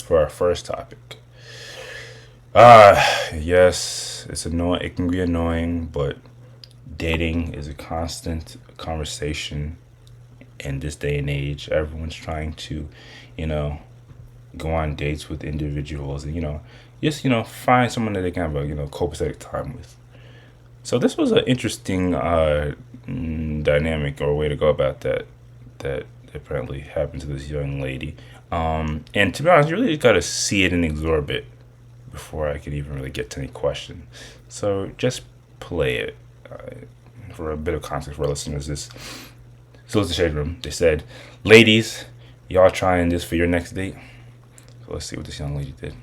for our first topic. Yes, it's annoying. It can be annoying, but dating is a constant conversation in this day and age. Everyone's trying to, you know, go on dates with individuals and, just, find someone that they can have a, copacetic time with. So this was an interesting dynamic or way to go about that apparently happened to this young lady. And to be honest, you really got to see it and absorb it before I could even really get to any question. So just play it. For a bit of context for our listeners, this was the Shade Room. They said, ladies, y'all trying this for your next date? So let's see what this young lady did.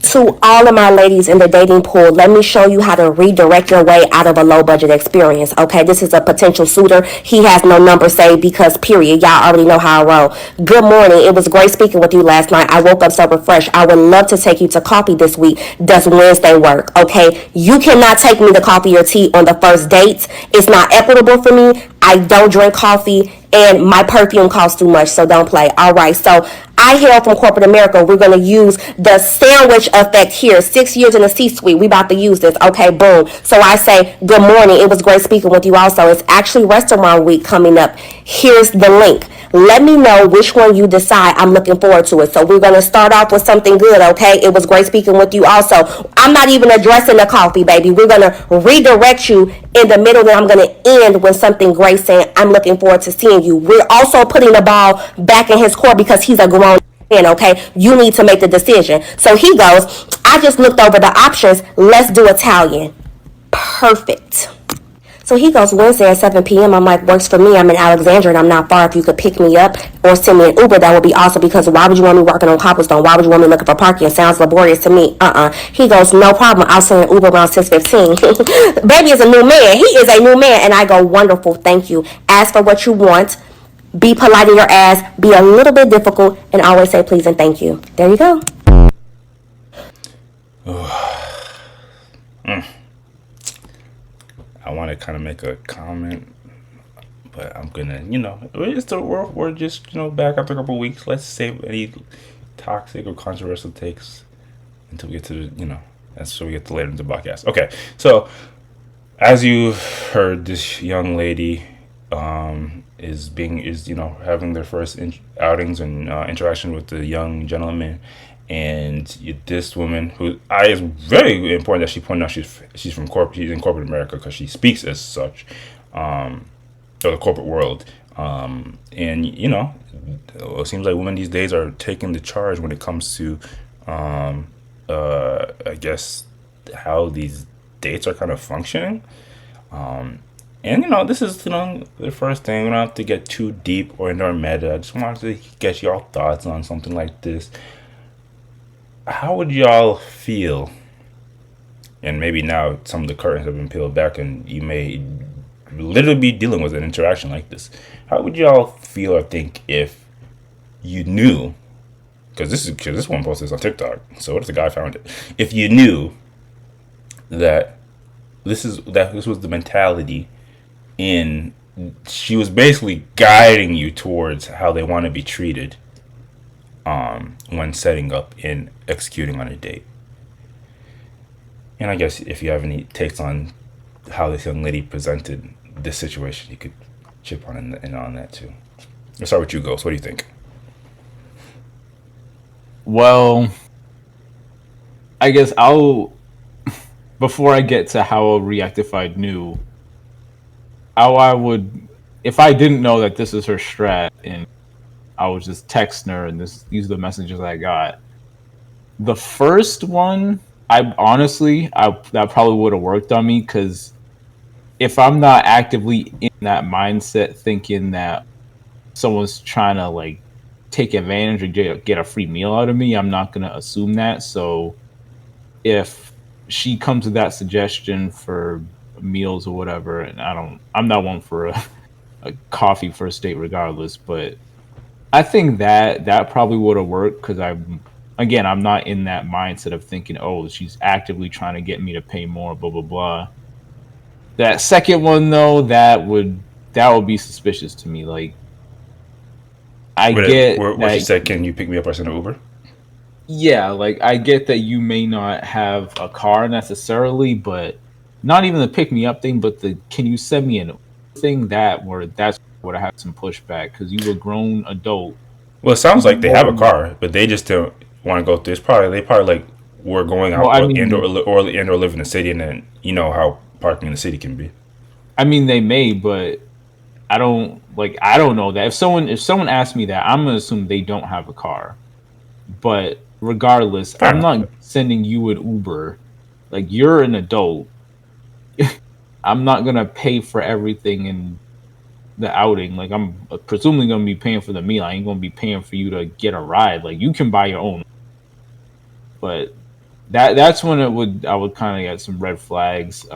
To all of my ladies in the dating pool, let me show you how to redirect your way out of a low budget experience. Okay, this is a potential suitor. He has no number saved because, period. Y'all already know how I roll. Good morning. It was great speaking with you last night. I woke up so refreshed. I would love to take you to coffee this week. Does Wednesday work? Okay, you cannot take me to coffee or tea on the first date. It's not equitable for me. I don't drink coffee and my perfume costs too much, so don't play. All right, so I hail from corporate America. We're going to use the sandwich effect here. 6 years in the C-suite. We about to use this. Okay, boom. So I say, good morning. It was great speaking with you also. It's actually restaurant week coming up. Here's the link. Let me know which one you decide. I'm looking forward to it. So we're going to start off with something good, okay? It was great speaking with you also. I'm not even addressing the coffee, baby. We're going to redirect you in the middle, and I'm going to end with something great saying, I'm looking forward to seeing you. We're also putting the ball back in his court because he's a grown man, okay? You need to make the decision. So he goes, I just looked over the options. Let's do Italian. Perfect. So he goes, Wednesday at 7 p.m. I'm like, works for me. I'm in Alexandria and I'm not far. If you could pick me up or send me an Uber, that would be awesome, because why would you want me working on cobblestone? Why would you want me looking for parking? It sounds laborious to me. He goes, no problem. I'll send an Uber around 6:15. Baby is a new man. He is a new man. And I go, wonderful. Thank you. Ask for what you want. Be polite in your ass. Be a little bit difficult. And always say please and thank you. There you go. I want to kind of make a comment, but I'm gonna, we're just, back after a couple of weeks. Let's save any toxic or controversial takes until we get to that's so we get to later in the podcast. Okay, so as you heard, this young lady is having their first outings and interaction with the young gentleman. And this woman, who it's very important that she pointed out she's in corporate America because she speaks as such, or the corporate world. And it seems like women these days are taking the charge when it comes to, I guess, how these dates are kind of functioning. And this is the first thing. We don't have to get too deep or into our meta. I just wanted to get your thoughts on something like this. How would y'all feel? And maybe now some of the curtains have been peeled back and you may literally be dealing with an interaction like this. How would y'all feel or think if you knew, because this one posted this on TikTok, so what if the guy found it? If you knew that this was the mentality in, she was basically guiding you towards how they want to be treated when setting up and executing on a date. And I guess if you have any takes on how this young lady presented this situation, you could chip on in on that too. Let's start with you, Ghost. What do you think? Well, I guess before I get to how I'll react if I knew, how I would, if I didn't know that this is her strat and I was just texting her and these are the messages I got. The first one, that probably would have worked on me, because if I'm not actively in that mindset thinking that someone's trying to take advantage or get a free meal out of me, I'm not going to assume that. So if she comes with that suggestion for meals or whatever, and I'm not one for a coffee first date regardless, but I think that probably would have worked, because I'm not in that mindset of thinking, oh, she's actively trying to get me to pay more, blah, blah, blah. That second one, though, that would be suspicious to me. I get Where she that. said, "Can you pick me up or send an Uber?" Yeah, like I get that you may not have a car necessarily, but not even the pick me up thing, but the can you send me an Uber thing, that's where I have some pushback because you a grown adult. Well, it You sounds like they have a know, car, but they just don't want to go through. It's probably they probably like we're going well, out or live in the city, and then you know how parking in the city can be. I mean they may, but I don't know that. If someone asks me that, I'm gonna assume they don't have a car. But regardless, Fair I'm enough. not sending you an Uber. Like you're an adult. I'm not gonna pay for everything in the outing. Like I'm presumably gonna be paying for the meal. I ain't gonna be paying for you to get a ride. Like you can buy your own. But that's when I would kind of get some red flags.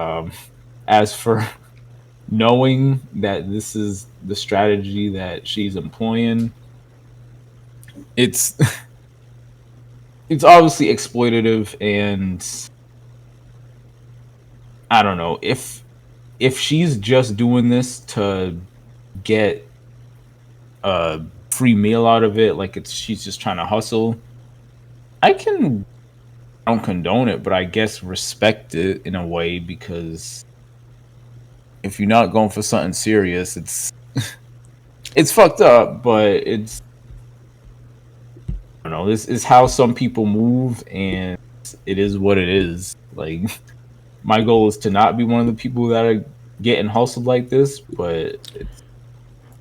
As for knowing that this is the strategy that she's employing, it's it's obviously exploitative, and I don't know if she's just doing this to get a free meal out of it, like it's she's just trying to hustle. I can I don't condone it, but I guess respect it in a way because if you're not going for something serious, it's fucked up, but I don't know. This is how some people move, and it is what it is. Like my goal is to not be one of the people that are getting hustled like this, but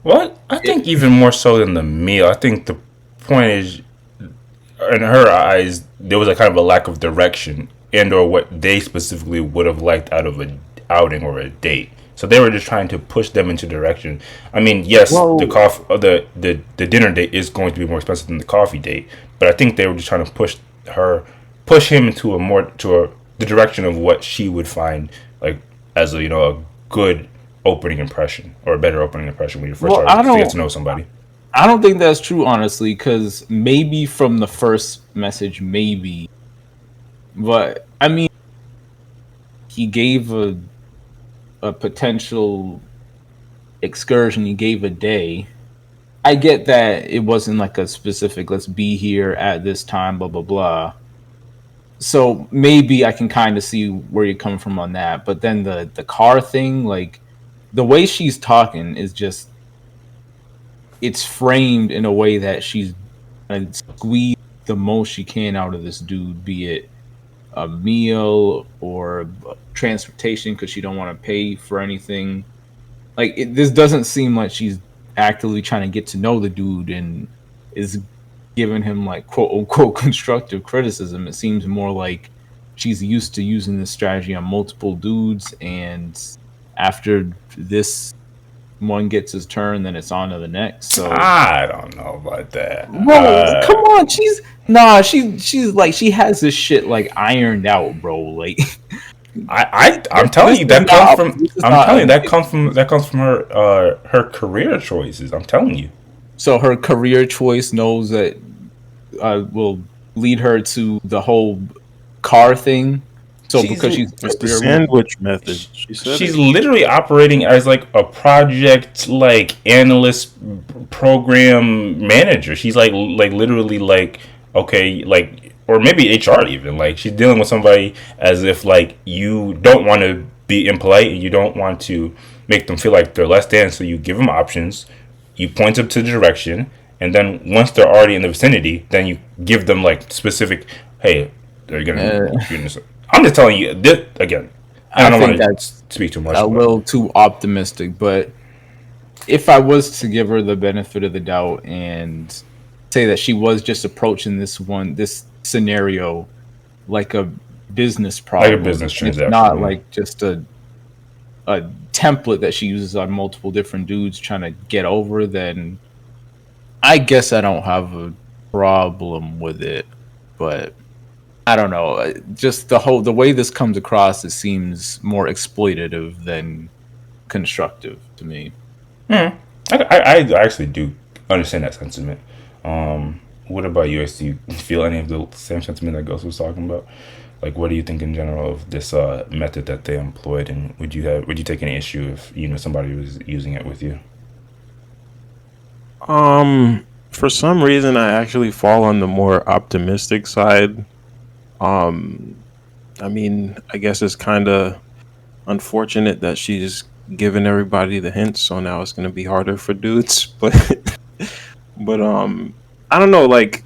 Well, I think it, even more so than the meal. I think the point is, in her eyes, there was a kind of a lack of direction and or what they specifically would have liked out of a outing or a date. So they were just trying to push them into direction. I mean, yes, the well, coffee, the dinner date is going to be more expensive than the coffee date, but I think they were just trying to push him into the direction of what she would find like as a a good opening impression or a better opening impression when you first well, started to get to know somebody. I don't think that's true, honestly, because maybe from the first message, maybe, but I mean, he gave a potential excursion. He gave a day. I get that it wasn't like a specific. Let's be here at this time. Blah blah blah. So maybe I can kind of see where you're coming from on that. But then the car thing, like the way she's talking is just it's framed in a way that she's gonna squeeze the most she can out of this dude, be it a meal or transportation because she don't want to pay for anything. Like this doesn't seem like she's actively trying to get to know the dude and is giving him like quote unquote constructive criticism. It seems more like she's used to using this strategy on multiple dudes, and after this one gets his turn, then it's on to the next. So, I don't know about that. bro, come on, she's like she has this shit like ironed out, bro. Like I'm telling you that comes from this is I'm not telling you a that comes from her career choices. I'm telling you. so her career choice knows that will lead her to the whole car thing. So She's because she's a It's the career woman, sandwich method. She said she's it. literally operating as like a project like analyst program manager. She's like literally like okay like or maybe HR even like she's dealing with somebody as if like you don't want to be impolite and you don't want to make them feel like they're less than, so you give them options, you point them to the direction, and then once they're already in the vicinity, then you give them like specific, hey, they're gonna. uh, I'm just telling you this again. And I I don't think want to that's speak too much, a but little too optimistic. But if I was to give her the benefit of the doubt and say that she was just approaching this scenario like a business like a problem, business and it's not transaction. like just a template that she uses on multiple different dudes trying to get over, then I guess I don't have a problem with it. But I don't know. Just the way this comes across, it seems more exploitative than constructive to me. I actually do understand that sentiment. What about you? Do you feel any of the same sentiment that Ghost was talking about? Like, what do you think in general of this method that they employed, and would you take any issue if somebody was using it with you? Um, For some reason, I actually fall on the more optimistic side. Um, I mean, I guess it's kind of unfortunate that she's given everybody the hints, so now it's gonna be harder for dudes. But I don't know. Like,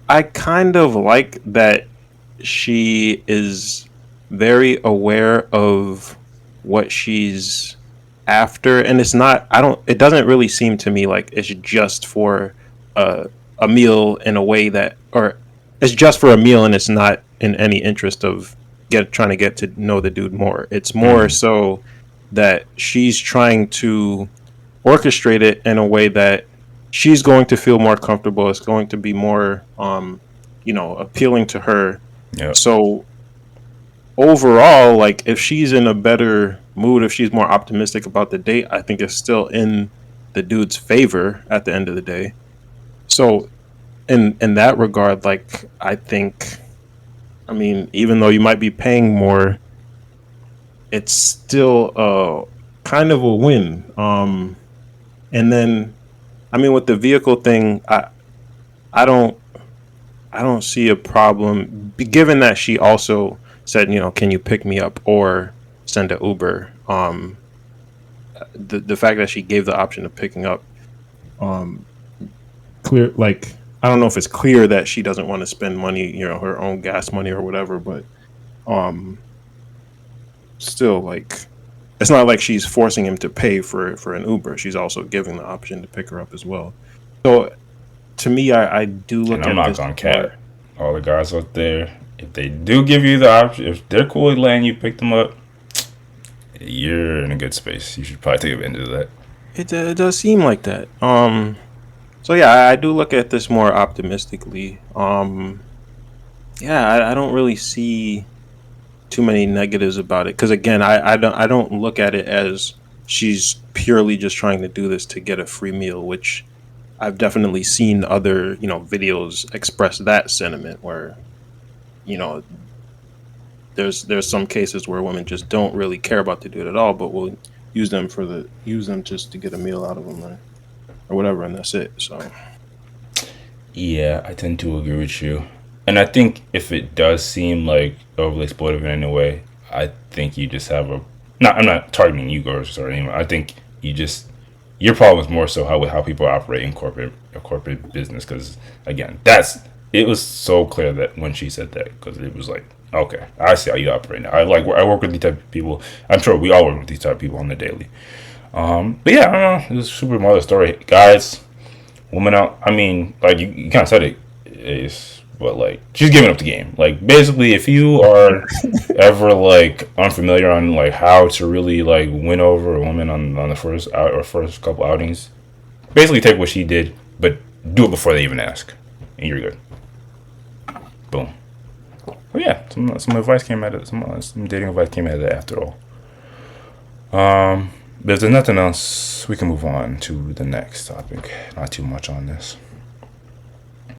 I kind of like that she is very aware of what she's after, and it's not. I don't. It doesn't really seem to me like it's just for a a meal in a way that, or it's just for a meal, and it's not in any interest of get trying to get to know the dude more. It's more Mm, so that she's trying to orchestrate it in a way that she's going to feel more comfortable. It's going to be more, appealing to her. yep. So overall, like if she's in a better mood, if she's more optimistic about the date, I think it's still in the dude's favor at the end of the day. So in that regard, like I think, I mean, even though you might be paying more, it's still kind of a win. And then I mean, with the vehicle thing, I don't I don't see a problem, given that she also said, can you pick me up or send an Uber. The fact that she gave the option of picking up, um, clear, like I don't know if it's clear that she doesn't want to spend money, her own gas money or whatever, but um, still, like it's not like she's forcing him to pay for an Uber. She's also giving the option to pick her up as well. So to me, I do And look I'm at not this gonna cap. more. All the guys out there, if they do give you the option, if they're cool with letting you pick them up, you're in a good space. You should probably take advantage of that. It does seem like that. So yeah, I do look at this more optimistically. Yeah, I don't really see too many negatives about it because again, I don't look at it as she's purely just trying to do this to get a free meal, which I've definitely seen other videos express that sentiment where you know there's some cases where women just don't really care about the dude at all, but will use them just to get a meal out of them or whatever, and that's it. So Yeah, I tend to agree with you. And I think if it does seem like overly exploitive in any way, I think you just have a. Not, I'm not targeting you girls or anyone. I think you just your problem is more so how people operate in corporate business. Because again, that's it was so clear that when she said that because it was like okay, I see how you operate now. I work with these type of people. I'm sure we all work with these type of people on the daily. But yeah, I don't know. It was a super mother story, guys. Woman out. I mean, like you kind of said it is, but like she's giving up the game. Like basically, if you are ever like unfamiliar on like how to really like win over a woman on the first out or first couple outings, basically take what she did, but do it before they even ask, and you're good. Boom. Well, yeah, some advice came out of some dating advice came out of that after all. But if there's nothing else, we can move on to the next topic. Not too much on this.